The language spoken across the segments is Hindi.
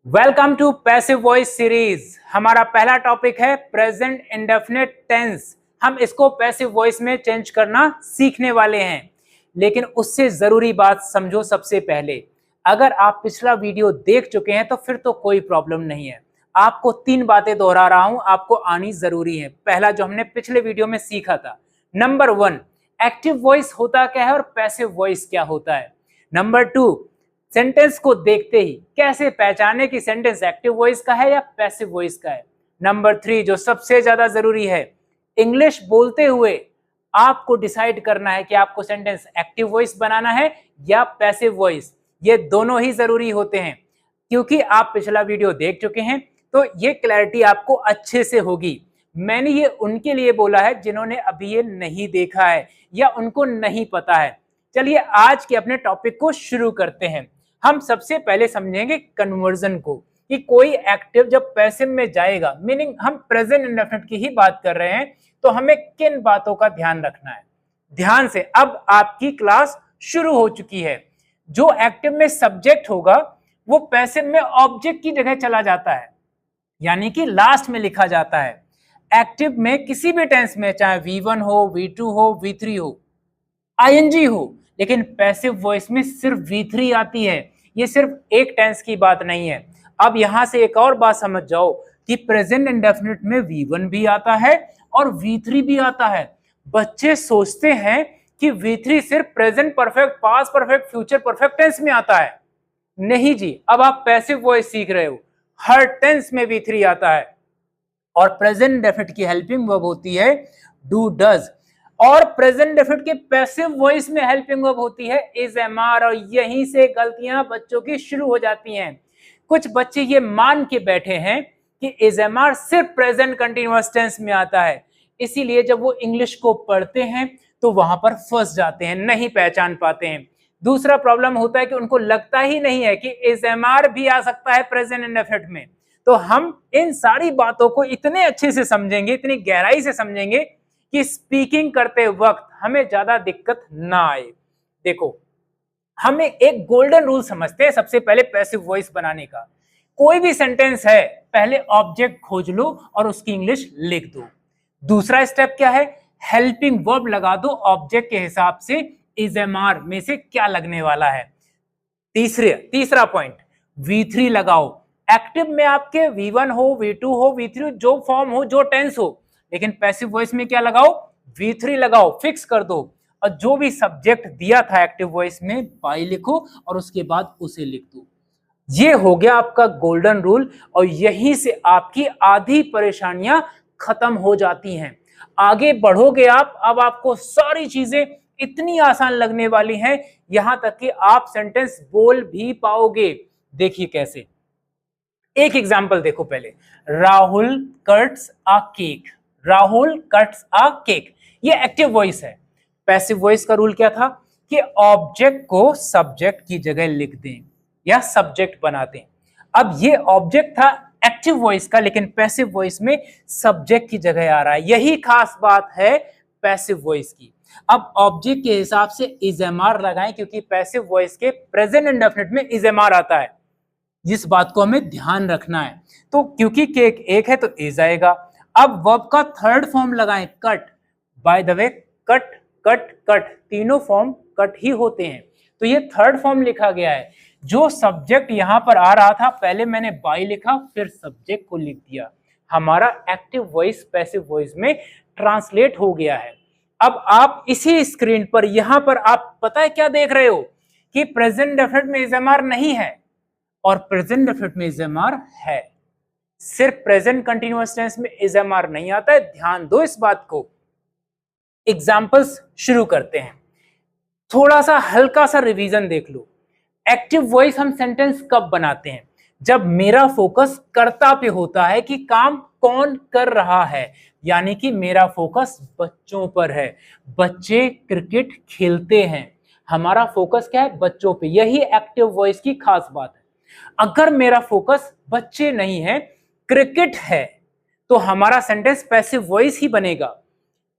Welcome to passive voice series. हमारा पहला टॉपिक है प्रेजेंट इंडेफिनिट टेंस। हम इसको पैसिव वॉइस में चेंज करना सीखने वाले हैं, लेकिन उससे जरूरी बात समझो। सबसे पहले, अगर आप पिछला वीडियो देख चुके हैं तो फिर तो कोई प्रॉब्लम नहीं है। आपको 3 बातें दोहरा रहा हूं, आपको आनी जरूरी है। पहला जो हमने पिछले वीडियो में सीखा था, नंबर 1 एक्टिव वॉइस होता क्या है और पैसिव वॉइस क्या होता है। नंबर 2 सेंटेंस को देखते ही कैसे पहचाने कि सेंटेंस एक्टिव वॉइस का है या पैसिव वॉइस का है। नंबर 3 जो सबसे ज्यादा जरूरी है, इंग्लिश बोलते हुए आपको डिसाइड करना है कि आपको सेंटेंस एक्टिव वॉइस बनाना है या पैसिव वॉइस। ये दोनों ही जरूरी होते हैं। क्योंकि आप पिछला वीडियो देख चुके हैं तो ये क्लैरिटी आपको अच्छे से होगी। मैंने ये उनके लिए बोला है जिन्होंने अभी ये नहीं देखा है या उनको नहीं पता है। चलिए आज के अपने टॉपिक को शुरू करते हैं। हम सबसे पहले समझेंगे कन्वर्जन को, कि कोई एक्टिव जब पैसिव में जाएगा, मीनिंग हम प्रेजेंट इंडेफिनिट की ही बात कर रहे हैं, तो हमें किन बातों का ध्यान रखना है। ध्यान से, अब आपकी क्लास शुरू हो चुकी है। जो एक्टिव में सब्जेक्ट होगा वो पैसिव में ऑब्जेक्ट की जगह चला जाता है, यानी कि लास्ट में लिखा जाता है। एक्टिव में किसी भी टेंस में, चाहे V1 हो, V2 हो, V3 हो, ING हो, लेकिन पैसिव वॉइस में सिर्फ V3 आती है। ये सिर्फ एक टेंस की बात नहीं है। अब यहां से एक और बात समझ जाओ कि प्रेजेंट इंडेफिनिट में V1 भी आता है और V3 भी आता है। बच्चे सोचते हैं कि V3 सिर्फ present perfect, past perfect, future perfect tense में आता है। नहीं जी, अब आप पैसिव वॉइस सीख रहे हो, हर टेंस में V3 आता है। और प्रेजेंट इंडेफिनिट की हेल्पिंग वर्ब होती है डू, डज, और प्रेजेंट इंडेफिनिट के पैसिव वॉइस में हेल्पिंग वर्ब होती है इज, एम, आर। और यहीं से गलतियां बच्चों की शुरू हो जाती हैं। कुछ बच्चे ये मान के बैठे हैं कि इज, एम, आर सिर्फ प्रेजेंट कंटीन्यूअस टेंस में आता है, इसीलिए जब वो इंग्लिश को पढ़ते हैं तो वहां पर फंस जाते हैं, नहीं पहचान पाते हैं। दूसरा प्रॉब्लम होता है कि उनको लगता ही नहीं है कि इज, एम, आर भी आ सकता है प्रेजेंट इंडेफिनिट में। तो हम इन सारी बातों को इतने अच्छे से समझेंगे, इतनी गहराई से समझेंगे कि स्पीकिंग करते वक्त हमें ज्यादा दिक्कत ना आए। देखो, हमें एक गोल्डन रूल समझते हैं सबसे पहले पैसिव वॉइस बनाने का। कोई भी सेंटेंस है, पहले ऑब्जेक्ट खोज लो और उसकी इंग्लिश लिख दो। दूसरा स्टेप क्या है, हेल्पिंग वर्ब लगा दो ऑब्जेक्ट के हिसाब से, इज, एम, आर में से क्या लगने वाला है। तीसरा पॉइंट, V3 लगाओ। एक्टिव में आपके V1 हो, V2 हो, V3 हो, जो फॉर्म हो, जो टेंस हो, लेकिन पैसिव वॉइस में क्या लगाओ, V3 लगाओ, फिक्स कर दो। और जो भी सब्जेक्ट दिया था एक्टिव वॉइस में, बाई लिखो और उसके बाद उसे लिख दो। ये हो गया आपका गोल्डन रूल, और यहीं से आपकी आधी परेशानियां खत्म हो जाती हैं। आगे बढ़ोगे आप, अब आपको सारी चीजें इतनी आसान लगने वाली हैं, यहां तक कि आप सेंटेंस बोल भी पाओगे। देखिए कैसे, एक एग्जांपल देखो पहले, राहुल कट्स अ केक। राहुल कट्स अ केक, ये एक्टिव वॉइस है। पैसिव वॉइस का रूल क्या था कि ऑब्जेक्ट को सब्जेक्ट की जगह लिख दें या सब्जेक्ट बना दें। अब ये ऑब्जेक्ट था एक्टिव वॉइस का, लेकिन पैसिव वॉइस में सब्जेक्ट की जगह आ रहा है। यही खास बात है पैसिव वॉइस की। अब ऑब्जेक्ट के हिसाब से इज, एम, आर लगाएं, क्योंकि पैसिव वॉइस के प्रेजेंट इंडेफिनिट में इज, एम, आर आता है। इस बात को हमें ध्यान रखना है। तो क्योंकि केक एक है तो इज आएगा। अब वर्ब का थर्ड फॉर्म लगाएं, cut. By the way, cut, cut, cut, तीनों फॉर्म कट ही होते हैं, तो ये थर्ड फॉर्म लिखा गया है। जो सब्जेक्ट यहां पर आ रहा था, पहले मैंने बाय लिखा, फिर सब्जेक्ट को लिख दिया। हमारा एक्टिव वॉइस पैसिव वॉइस में ट्रांसलेट हो गया है। अब आप इसी स्क्रीन पर, यहां पर आप पता है क्या देख रहे हो कि प्रेजेंट इंडेफिनिट में इज, एम, आर नहीं है और प्रेजेंट इंडेफिनिट में इज, एम, आर है। सिर्फ प्रेजेंट कंटीन्यूअस टेंस में इज, एम, आर नहीं आता है, ध्यान दो इस बात को। एग्जांपल्स शुरू करते हैं। थोड़ा सा हल्का सा रिवीजन देख लो। एक्टिव वॉइस हम सेंटेंस कब बनाते हैं, जब मेरा फोकस कर्ता पे होता है कि काम कौन कर रहा है, यानी कि मेरा फोकस बच्चों पर है। बच्चे क्रिकेट खेलते हैं, हमारा फोकस क्या है, बच्चों पे। यही एक्टिव वॉइस की खास बात है। अगर मेरा फोकस बच्चे नहीं है, क्रिकेट है, तो हमारा सेंटेंस पैसिव वॉइस ही बनेगा।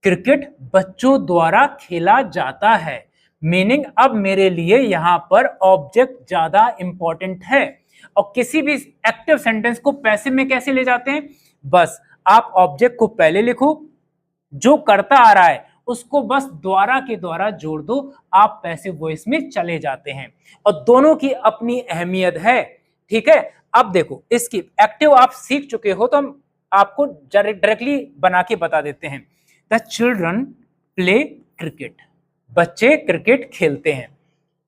क्रिकेट बच्चों द्वारा खेला जाता है, मीनिंग अब मेरे लिए यहां पर ऑब्जेक्ट ज्यादा इंपॉर्टेंट है। और किसी भी एक्टिव सेंटेंस को पैसिव में कैसे ले जाते हैं, बस आप ऑब्जेक्ट को पहले लिखो, जो करता आ रहा है उसको बस द्वारा के द्वारा जोड़ दो, आप पैसिव वॉइस में चले जाते हैं। और दोनों की अपनी अहमियत है, ठीक है। अब देखो इसकी एक्टिव आप सीख चुके हो, तो हम आपको डायरेक्टली बना के बता देते हैं। द चिल्ड्रन प्ले क्रिकेट, बच्चे क्रिकेट खेलते हैं।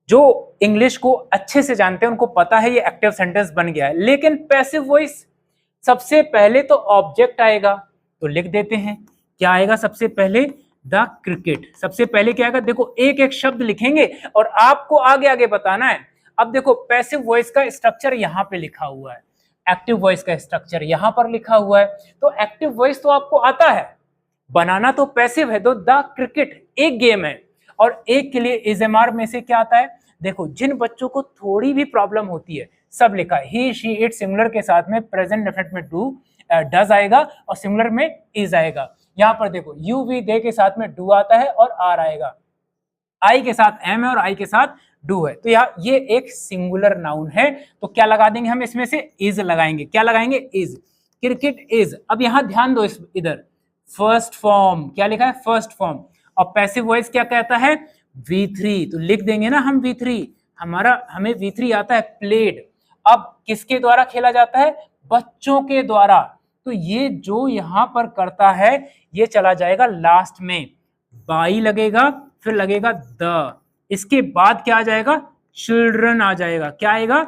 जो इंग्लिश को अच्छे से जानते हैं उनको पता है ये एक्टिव सेंटेंस बन गया है। लेकिन पैसिव वॉइस, सबसे पहले तो ऑब्जेक्ट आएगा, तो लिख देते हैं क्या आएगा सबसे पहले, द क्रिकेट। सबसे पहले क्या आएगा, देखो एक एक शब्द लिखेंगे और आपको आगे आगे बताना है। अब देखो पैसिव वॉइस का स्ट्रक्चर यहाँ पे लिखा हुआ है, एक्टिव वॉइस का स्ट्रक्चर यहाँ पर लिखा हुआ है। तो एक्टिव वॉइस तो आपको आता है, बनाना तो पैसिव है। तो द क्रिकेट एक गेम है, और एक के लिए इजएमआर में से क्या आता है, देखो जिन बच्चों को थोड़ी भी प्रॉब्लम होती है सब लिखा है, ही शी इट सिंगुलर के साथ में प्रेजेंट डेफिनेट में डू डज आएगा और सिंगुलर में इज आएगा। यहाँ पर देखो यू वी दे के साथ में डू आता है और आर आएगा, आई के साथ एम है और आई के साथ डू है। तो यहाँ ये एक सिंगुलर नाउन है, तो क्या लगा देंगे हम इसमें से, इज लगाएंगे। क्या लगाएंगे, इज, क्रिकेट इज। अब यहाँ ध्यान दो, इधर फर्स्ट फॉर्म क्या लिखा है, फर्स्ट फॉर्म। और पैसिव वॉइस क्या कहता है, V3, तो लिख देंगे ना हम V3, हमें V3 आता है, प्लेड। अब किसके द्वारा खेला जाता है, बच्चों के द्वारा। तो ये जो यहाँ पर करता है ये चला जाएगा लास्ट में, बाई लगेगा, फिर लगेगा द, इसके बाद क्या आ जाएगा, चिल्ड्रन आ जाएगा। क्या आएगा,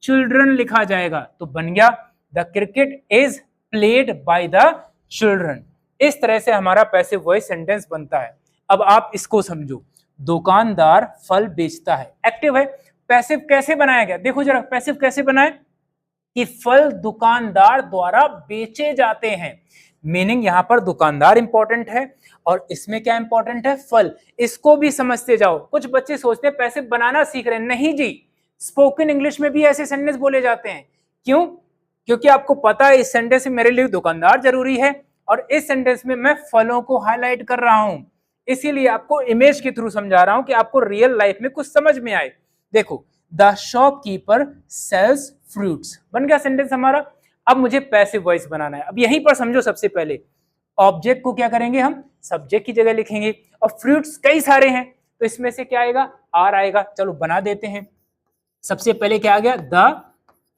चिल्ड्रन लिखा जाएगा। तो बन गया the cricket is played by the children. इस तरह से हमारा पैसिव वॉइस सेंटेंस बनता है। अब आप इसको समझो, दुकानदार फल बेचता है, एक्टिव है। पैसिव कैसे बनाया गया, देखो जरा पैसिव कैसे बनाए, कि फल दुकानदार द्वारा बेचे जाते हैं। मीनिंग यहां पर दुकानदार इंपॉर्टेंट है और इसमें क्या इंपॉर्टेंट है, फल। इसको भी समझते जाओ। कुछ बच्चे सोचते हैं पैसिव बनाना सीख रहे हैं, नहीं जी, स्पोकन इंग्लिश में भी ऐसे सेंटेंस बोले जाते हैं। क्यों, क्योंकि आपको पता है इस सेंटेंस में मेरे लिए दुकानदार जरूरी है और इस सेंटेंस में मैं फलों को हाईलाइट कर रहा हूं, इसीलिए आपको इमेज के थ्रू समझा रहा हूं कि आपको रियल लाइफ में कुछ समझ में आए। देखो, द शॉपकीपर सेल्स फ्रूट्स, बन गया सेंटेंस हमारा। अब मुझे पैसिव वॉइस बनाना है। अब यहीं पर समझो, सबसे पहले ऑब्जेक्ट को क्या करेंगे हम, सब्जेक्ट की जगह लिखेंगे, और फ्रूट्स कई सारे हैं तो इसमें से क्या आएगा, आर आएगा। चलो बना देते हैं। सबसे पहले क्या आ गया, द,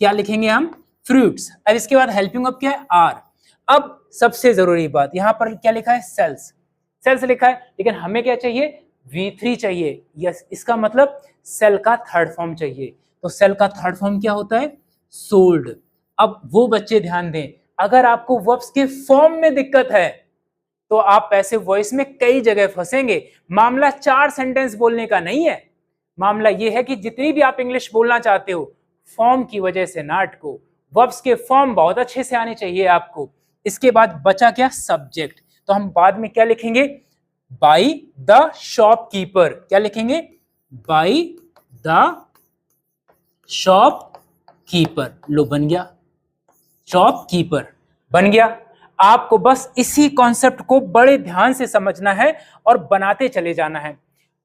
क्या लिखेंगे हम, फ्रूट्स। अब इसके बाद हेल्पिंग ऑफ क्या है, आर। अब सबसे जरूरी बात, यहां पर क्या लिखा है, सेल्स, सेल्स लिखा है, लेकिन हमें क्या चाहिए, V3 चाहिए। यस, इसका मतलब सेल का थर्ड फॉर्म चाहिए। तो सेल का थर्ड फॉर्म क्या होता है, सोल्ड। अब वो बच्चे ध्यान दें, अगर आपको वर्ब्स के फॉर्म में दिक्कत है तो आप पैसिव वॉइस में कई जगह फंसेंगे। मामला 4 सेंटेंस बोलने का नहीं है, मामला ये है कि जितनी भी आप इंग्लिश बोलना चाहते हो, फॉर्म की वजह से ना अटको। वर्ब्स के फॉर्म बहुत अच्छे से आने चाहिए आपको। इसके बाद बचा क्या, सब्जेक्ट। तो हम बाद में क्या लिखेंगे, बाई द शॉपकीपर। क्या लिखेंगे, बाई द शॉपकीपर। लो बन गया, शॉपकीपर बन गया। आपको बस इसी कॉन्सेप्ट को बड़े ध्यान से समझना है और बनाते चले जाना है।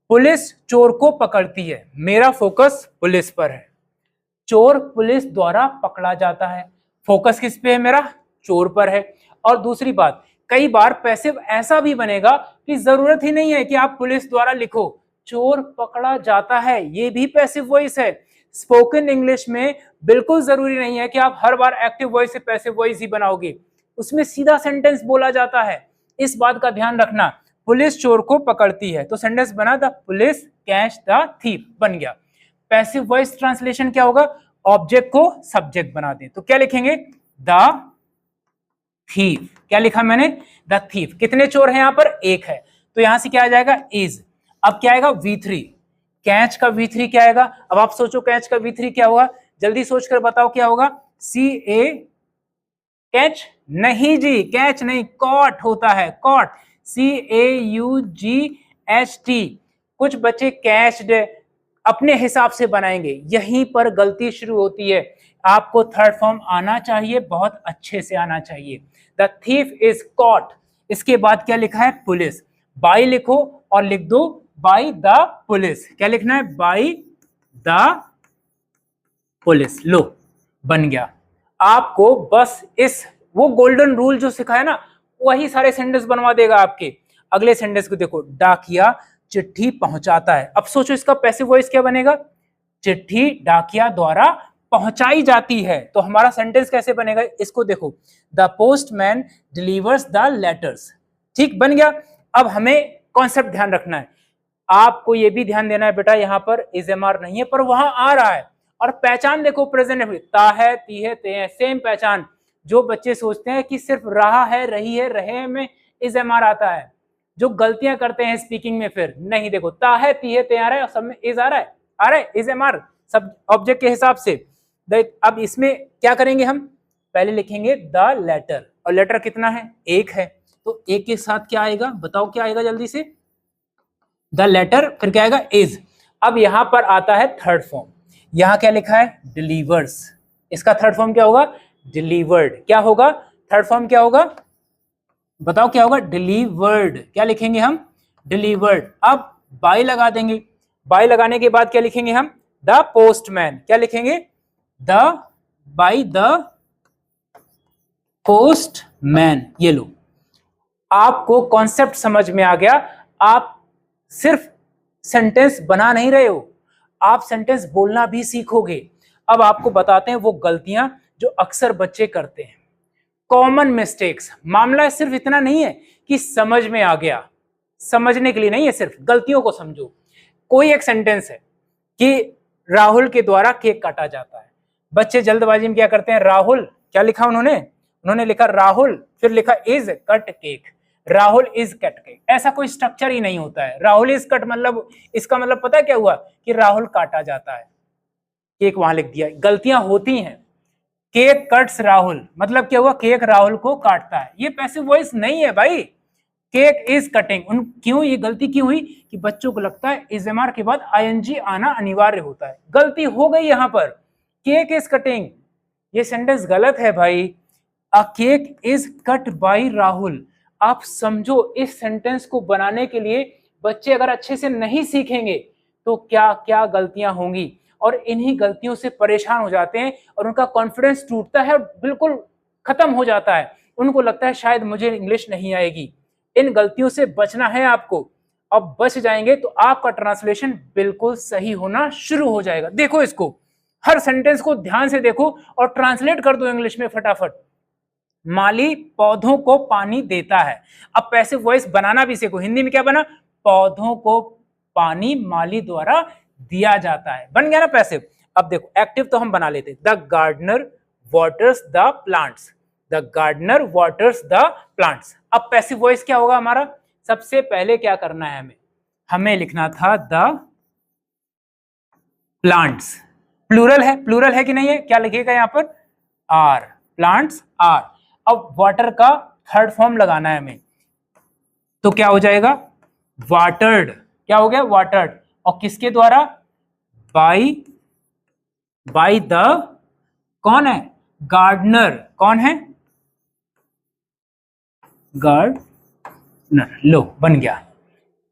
पुलिस चोर को पकड़ती है, मेरा फोकस पुलिस पर है। चोर पुलिस द्वारा पकड़ा जाता है, फोकस किस पे है मेरा, चोर पर है। और दूसरी बात, कई बार पैसिव ऐसा भी बनेगा कि जरूरत ही नहीं है कि आप पुलिस द्वारा लिखो, चोर पकड़ा जाता है, ये भी पैसिव वॉइस है। स्पोकन इंग्लिश में बिल्कुल जरूरी नहीं है कि आप हर बार एक्टिव वॉइस से पैसिव वॉइस ही बनाओगे, उसमें सीधा सेंटेंस बोला जाता है। इस बात का ध्यान रखना, पुलिस चोर को पकड़ती है, तो सेंटेंस बना the police catch the thief, बन गया। पैसिव वॉइस ट्रांसलेशन क्या होगा, ऑब्जेक्ट को सब्जेक्ट बना दें, तो क्या लिखेंगे, द थीफ। क्या लिखा मैंने, द थीफ। कितने चोर हैं यहाँ पर, एक है, तो यहां से क्या आ जाएगा, इज। अब क्या आएगा, V3। कैच का V3 क्या आएगा, अब आप सोचो कैच का V3 क्या होगा, जल्दी सोचकर बताओ क्या होगा, CA, कैच नहीं जी, कैच नहीं, कॉट होता है, कॉट, CAUGHT। कुछ बच्चे कैच्ड अपने हिसाब से बनाएंगे, यहीं पर गलती शुरू होती है। आपको थर्ड फॉर्म आना चाहिए, बहुत अच्छे से आना चाहिए। The thief is caught. इसके बाद क्या लिखा है, पुलिस। बाई लिखो और लिख दो बाई द पुलिस। क्या लिखना है, बाई द पुलिस। लो बन गया। आपको बस इस वो गोल्डन रूल जो सिखाया ना वही सारे सेंटेंस बनवा देगा आपके। अगले सेंटेंस को देखो, डाकिया चिट्ठी पहुंचाता है। अब सोचो इसका पैसिव वॉइस क्या बनेगा, चिट्ठी डाकिया द्वारा पहुंचाई जाती है। तो हमारा सेंटेंस कैसे बनेगा, इसको देखो, the postman delivers the letters. ठीक, बन गया। अब हमें कॉन्सेप्ट ध्यान रखना है, आपको ये भी ध्यान देना है बेटा, यहां पर इज एम आर नहीं है पर वहां आ रहा है। और पहचान देखो, प्रेजेंट है, ता है, ती है, ते है, सेम पहचान। जो बच्चे सोचते हैं कि सिर्फ रहा है, रही है, रहे में इज एम आर आता है, जो गलतियां करते हैं स्पीकिंग में, फिर नहीं, देखो ता है, ती है, ते आ रहा है और सब में इज आ रहा है, इज एम आर सब ऑब्जेक्ट के हिसाब से। अब इसमें क्या करेंगे हम, पहले लिखेंगे द लेटर, और लेटर कितना है, एक है, तो एक के साथ क्या आएगा, बताओ क्या आएगा जल्दी से, द लेटर, फिर क्या आएगा, इज। अब यहां पर आता है थर्ड फॉर्म, यहां क्या लिखा है, डिलीवर्स, इसका थर्ड फॉर्म क्या होगा, डिलीवर्ड। क्या होगा थर्ड फॉर्म, क्या होगा बताओ, क्या होगा, डिलीवर्ड। क्या लिखेंगे हम, डिलीवर्ड। अब बाय लगा देंगे, बाय लगाने के बाद क्या लिखेंगे हम, द पोस्टमैन। क्या लिखेंगे, द बाय द पोस्टमैन। ये लो, आपको कॉन्सेप्ट समझ में आ गया। आप सिर्फ सेंटेंस बना नहीं रहे हो, आप सेंटेंस बोलना भी सीखोगे। अब आपको बताते हैं वो गलतियां जो अक्सर बच्चे करते हैं, कॉमन मिस्टेक्स। मामला सिर्फ इतना नहीं है कि समझ में आ गया, समझने के लिए नहीं है, सिर्फ गलतियों को समझो। कोई एक सेंटेंस है कि राहुल के द्वारा केक काटा जाता है, बच्चे जल्दबाजी में क्या करते हैं, राहुल, क्या लिखा उन्होंने लिखा राहुल, फिर लिखा is cut cake, Rahul is cut cake. ऐसा कोई स्ट्रक्चर ही नहीं होता है। राहुल इज कट मतलब, इसका मतलब पता है क्या हुआ, कि राहुल काटा जाता है, केक वहां लिख दिया। गलतियां होती हैं, केक कट्स राहुल मतलब क्या हुआ, केक राहुल को काटता है। ये पैसिव वॉइस नहीं है भाई, केक इज कटिंग। क्यों ये गलती क्यों हुई, कि बच्चों को लगता है इजएमआर के बाद आईएनजी आना अनिवार्य होता है। गलती हो गई यहां पर, केक इज कटिंग, ये सेंटेंस गलत है भाई। अ cake is cut by Rahul. आप समझो, इस सेंटेंस को बनाने के लिए बच्चे अगर अच्छे से नहीं सीखेंगे तो क्या क्या गलतियां होंगी, और इन्हीं गलतियों से परेशान हो जाते हैं और उनका कॉन्फिडेंस टूटता है, बिल्कुल खत्म हो जाता है। उनको लगता है शायद मुझे इंग्लिश नहीं आएगी। इन गलतियों से बचना है आपको। अब बच जाएंगे तो आपका ट्रांसलेशन बिल्कुल सही होना शुरू हो जाएगा। देखो इसको, हर सेंटेंस को ध्यान से देखो और ट्रांसलेट कर दो इंग्लिश में फटाफट। माली पौधों को पानी देता है। अब पैसिव वॉइस बनाना भी सीखो। हिंदी में क्या बना, पौधों को पानी माली द्वारा दिया जाता है, बन गया ना पैसिव। अब देखो एक्टिव तो हम बना लेते, the gardener waters the plants, the gardener waters the plants. अब पैसिव वॉइस क्या होगा हमारा, सबसे पहले क्या करना है, हमें लिखना था द प्लांट्स, प्लूरल है कि नहीं है, क्या लिखिएगा यहाँ पर, आर, प्लांट्स आर। अब वाटर का थर्ड फॉर्म लगाना है हमें, तो क्या हो जाएगा, वाटर्ड। क्या हो गया, वाटर्ड। और किसके द्वारा, बाय द, कौन है, गार्डनर, कौन है, गार्डनर। लो बन गया,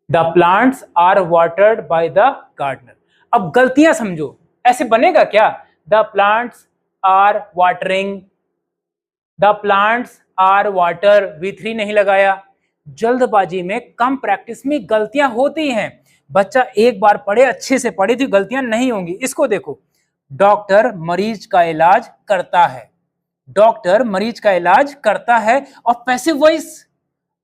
the plants are watered by the gardener. अब गलतियां समझो, ऐसे बनेगा क्या, the plants are watering, the plants are water, V3 नहीं लगाया। जल्दबाजी में, कम प्रैक्टिस में गलतियां होती हैं। बच्चा एक बार पढ़े, अच्छे से पढ़े तो गलतियां नहीं होंगी। इसको देखो, डॉक्टर मरीज का इलाज करता है, डॉक्टर मरीज का इलाज करता है। और पैसिव वॉइस,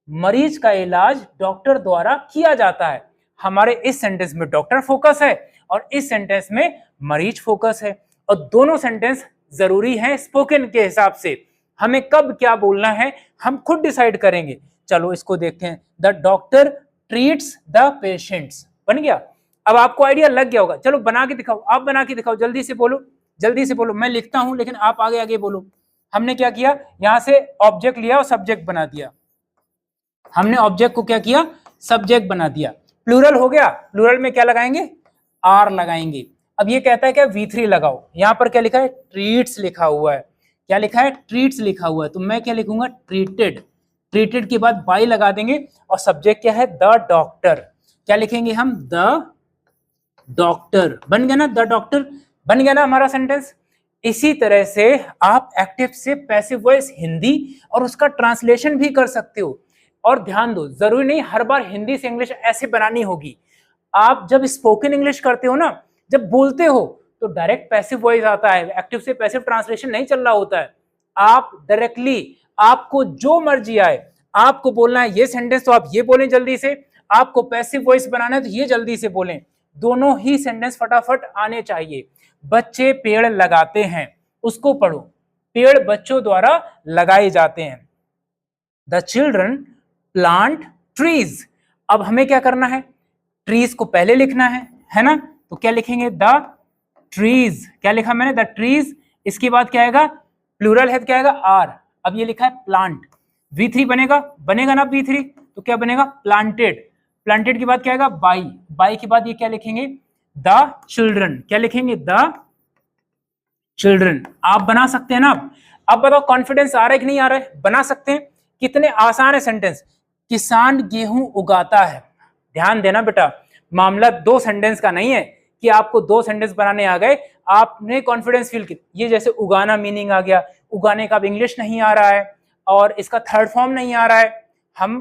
मरीज का इलाज डॉक्टर द्वारा किया जाता है। हमारे इस सेंटेंस में डॉक्टर फोकस है और इस सेंटेंस में मरीज फोकस है, और दोनों सेंटेंस जरूरी हैं स्पोकन के हिसाब से। हमें कब क्या बोलना है हम खुद डिसाइड करेंगे। चलो इसको देखते हैं, the doctor treats the patients, बन गया। अब आपको आइडिया लग गया होगा। चलो बना के दिखाओ, आप बना के दिखाओ, जल्दी से बोलो, जल्दी से बोलो। मैं लिखता हूं लेकिन आप आगे आगे बोलो। हमने क्या किया, यहां से ऑब्जेक्ट लिया और सब्जेक्ट बना दिया। हमने ऑब्जेक्ट को क्या किया, सब्जेक्ट बना दिया। प्लूरल हो गया, प्लूरल में क्या लगाएंगे, आर लगाएंगे। अब ये कहता है क्या, V3 लगाओ। यहां पर क्या लिखा है, ट्रीट्स लिखा हुआ है। क्या लिखा है, ट्रीट्स लिखा हुआ है, तो मैं क्या लिखूंगा, ट्रीटेड। ट्रीटेड के बाद बाय लगा देंगे और सब्जेक्ट क्या है, द डॉक्टर। क्या लिखेंगे हम, द डॉक्टर। बन गया ना, द डॉक्टर, बन गया ना हमारा सेंटेंस। इसी तरह से आप एक्टिव से पैसिव वॉइस हिंदी और उसका ट्रांसलेशन भी कर सकते हो। और ध्यान दो, जरूरी नहीं हर बार हिंदी से इंग्लिश ऐसे बनानी होगी। आप जब स्पोकन इंग्लिश करते हो ना, जब बोलते हो तो डायरेक्ट पैसिव वॉइस आता है, एक्टिव से पैसिव ट्रांसलेशन नहीं चल रहा होता है। आप डायरेक्टली, आपको जो मर्जी आए, आपको बोलना है ये सेंटेंस तो आप ये बोलें जल्दी से, आपको पैसिव वॉइस बनाना है तो ये जल्दी से बोलें, दोनों ही सेंटेंस फटाफट आने चाहिए। बच्चे पेड़ लगाते हैं, उसको पढ़ो, पेड़ बच्चों द्वारा लगाए जाते हैं। The children plant trees. अब हमें क्या करना है, ट्रीज को पहले लिखना है ना, तो क्या लिखेंगे, द ट्रीज। क्या लिखा मैंने, द ट्रीज। इसके बाद क्या आएगा, प्लूरल है तो क्या आएगा, आर। अब ये लिखा है प्लांट, V3 बनेगा ना V3, तो क्या बनेगा, प्लांटेड। प्लांटेड के बाद क्या आएगा, बाई। बाई के बाद ये क्या लिखेंगे, द चिल्ड्रन। क्या लिखेंगे, द चिल्ड्रन। आप बना सकते हैं ना। अब बताओ कॉन्फिडेंस आ रहा है कि नहीं आ रहा है, बना सकते हैं। कितने आसान है सेंटेंस। किसान गेहूं उगाता है। ध्यान देना बेटा, मामला दो सेंटेंस का नहीं है कि आपको दो सेंटेंस बनाने आ गए, आपने कॉन्फिडेंस फील किया। ये जैसे उगाना मीनिंग आ गया, उगाने का अब इंग्लिश नहीं आ रहा है और इसका थर्ड फॉर्म नहीं आ रहा है। हम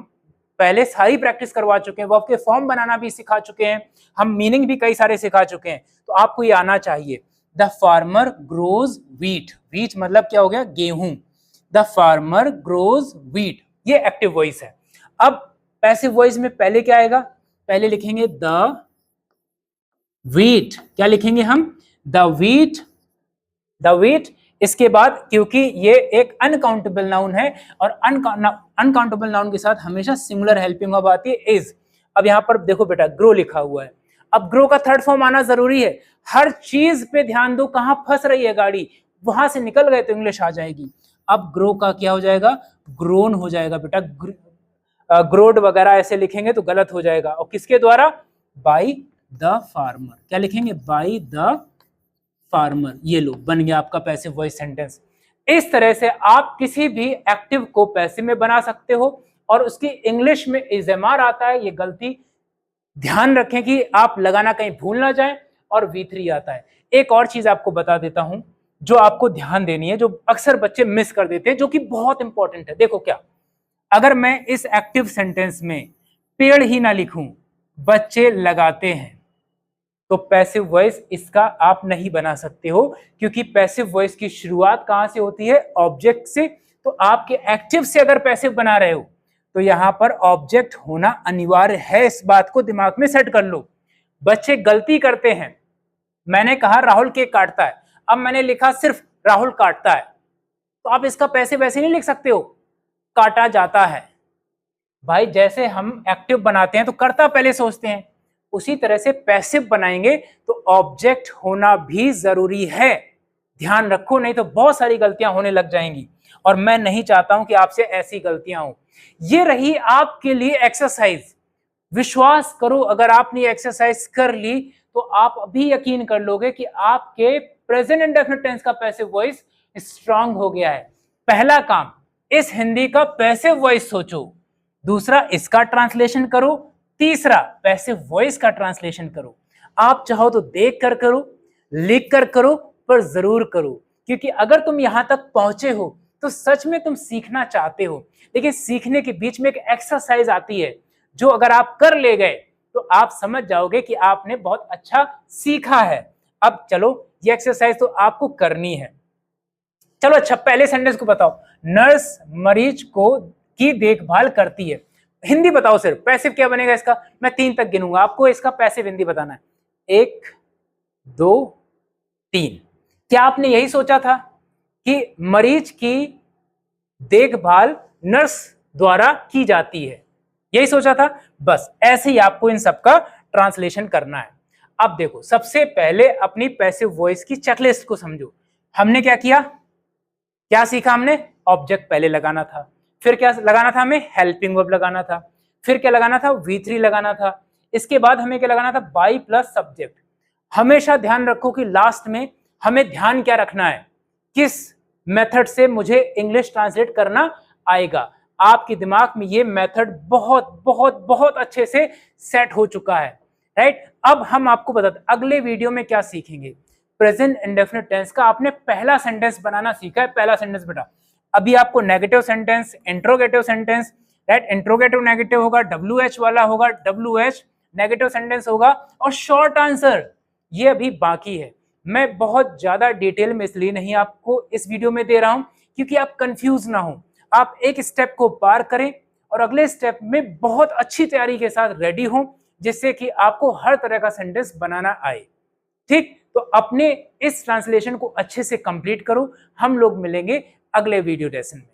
पहले सारी प्रैक्टिस करवा चुके हैं, वर्ब के फॉर्म बनाना भी सिखा चुके हैं, हम मीनिंग भी कई सारे सिखा चुके हैं, तो आपको ये आना चाहिए। The farmer grows wheat. Wheat मतलब क्या हो गया, गेहूं। द फार्मर ग्रोज व्हीट, ये एक्टिव वॉइस है। अब पैसिव वॉइस में पहले क्या आएगा, पहले लिखेंगे द व्हीट। क्या लिखेंगे हम, द व्हीट, द व्हीट। इसके बाद क्योंकि ये एक अनकाउंटेबल नाउन है और अनकाउंटेबल नाउन के साथ हमेशा सिंगुलर हेल्पिंग वर्ब आती है, इज। अब यहां पर देखो बेटा, ग्रो लिखा हुआ है। अब ग्रो का थर्ड फॉर्म आना जरूरी है। हर चीज पे ध्यान दो, कहां फंस रही है गाड़ी, वहां से निकल गए तो इंग्लिश आ जाएगी। अब ग्रो का क्या हो जाएगा, ग्रोन हो जाएगा बेटा। ग्रोड वगैरह ऐसे लिखेंगे तो गलत हो जाएगा। और किसके द्वारा, बाई द फार्मर। क्या लिखेंगे, बाई द फार्मर। ये लो, बन गया आपका पैसिव वॉइस सेंटेंस। इस तरह से आप किसी भी एक्टिव को पैसिव में बना सकते हो। और उसकी इंग्लिश में इज़ेमार आता है, ये गलती ध्यान रखें कि आप लगाना कहीं भूल ना जाए। और V3 आता है। एक और चीज आपको बता देता हूं जो आपको ध्यान देनी है, जो अक्सर बच्चे मिस कर देते हैं, जो कि बहुत इंपॉर्टेंट है। देखो क्या, अगर मैं इस एक्टिव सेंटेंस में पेड़ ही ना लिखूं, बच्चे लगाते हैं, तो पैसिव वॉइस इसका आप नहीं बना सकते हो, क्योंकि पैसिव वॉइस की शुरुआत कहां से होती है, ऑब्जेक्ट से। तो आपके एक्टिव से अगर पैसिव बना रहे हो तो यहां पर ऑब्जेक्ट होना अनिवार्य है। इस बात को दिमाग में सेट कर लो। बच्चे गलती करते हैं, मैंने कहा राहुल केक काटता है, अब मैंने लिखा सिर्फ राहुल काटता है, तो आप इसका पैसिव वैसे नहीं लिख सकते हो, काटा जाता है। भाई जैसे हम एक्टिव बनाते हैं तो कर्ता पहले सोचते हैं, उसी तरह से पैसिव बनाएंगे तो ऑब्जेक्ट होना भी जरूरी है। ध्यान रखो, नहीं तो बहुत सारी गलतियां होने लग जाएंगी और मैं नहीं चाहता हूं कि आपसे ऐसी गलतियां हो। ये रही आपके लिए एक्सरसाइज। विश्वास करो, अगर आपने एक्सरसाइज कर ली तो आप अभी यकीन कर लोगे कि आपके प्रेजेंट इंडेफिनिट टेंस का पैसिव वॉइस स्ट्रांग हो गया है। पहला काम, इस हिंदी का पैसिव वॉइस सोचो। दूसरा, इसका ट्रांसलेशन करो। तीसरा, पैसिव वॉइस का ट्रांसलेशन करो। आप चाहो तो देख कर करो, लिख कर करो, पर जरूर करो, क्योंकि अगर तुम यहां तक पहुंचे हो तो सच में तुम सीखना चाहते हो। लेकिन सीखने के बीच में एक एक्सरसाइज आती है, जो अगर आप कर ले गए तो आप समझ जाओगे कि आपने बहुत अच्छा सीखा है। अब चलो, ये एक्सरसाइज तो आपको करनी है। चलो अच्छा, पहले सेंटेंस को बताओ। नर्स मरीज को की देखभाल करती है। हिंदी बताओ सिर्फ, पैसिव क्या बनेगा इसका, मैं 3 तक गिनूंगा, आपको इसका पैसिव हिंदी बताना है। 1 2 3। क्या आपने यही सोचा था कि मरीज की देखभाल नर्स द्वारा की जाती है, यही सोचा था? बस ऐसे ही आपको इन सब का ट्रांसलेशन करना है। अब देखो, सबसे पहले अपनी पैसिव वॉइस की चेकलिस्ट को समझो। हमने क्या किया, क्या सीखा हमने? ऑब्जेक्ट पहले लगाना था, फिर क्या लगाना था हमें? हेल्पिंग वर्ब लगाना था, फिर क्या लगाना था? V3 लगाना था। इसके बाद हमें क्या लगाना था? By plus subject. हमेशा ध्यान रखो कि लास्ट में हमें ध्यान क्या रखना है, किस मेथड से मुझे इंग्लिश ट्रांसलेट करना आएगा। आपके दिमाग में ये मेथड बहुत बहुत बहुत अच्छे से सेट हो चुका है, राइट? अब हम आपको बताते अगले वीडियो में क्या सीखेंगे। प्रेजेंट इंडेफिनिट टेंस का आपने पहला सेंटेंस बनाना सीखा है। पहला सेंटेंस बेटा, अभी आपको negative sentence, interrogative sentence, right, interrogative negative होगा, WH वाला होगा, WH नेगेटिव सेंटेंस होगा, और शॉर्ट आंसर ये अभी बाकी है। मैं बहुत ज्यादा डिटेल में इसलिए नहीं आपको इस वीडियो में दे रहा हूं क्योंकि आप कंफ्यूज ना हो, आप एक स्टेप को पार करें और अगले स्टेप में बहुत अच्छी तैयारी के साथ रेडी हो, जिससे कि आपको हर तरह का सेंटेंस बनाना आए। ठीक, तो अपने इस ट्रांसलेशन को अच्छे से कंप्लीट करो। हम लोग मिलेंगे अगले वीडियो लेसन में।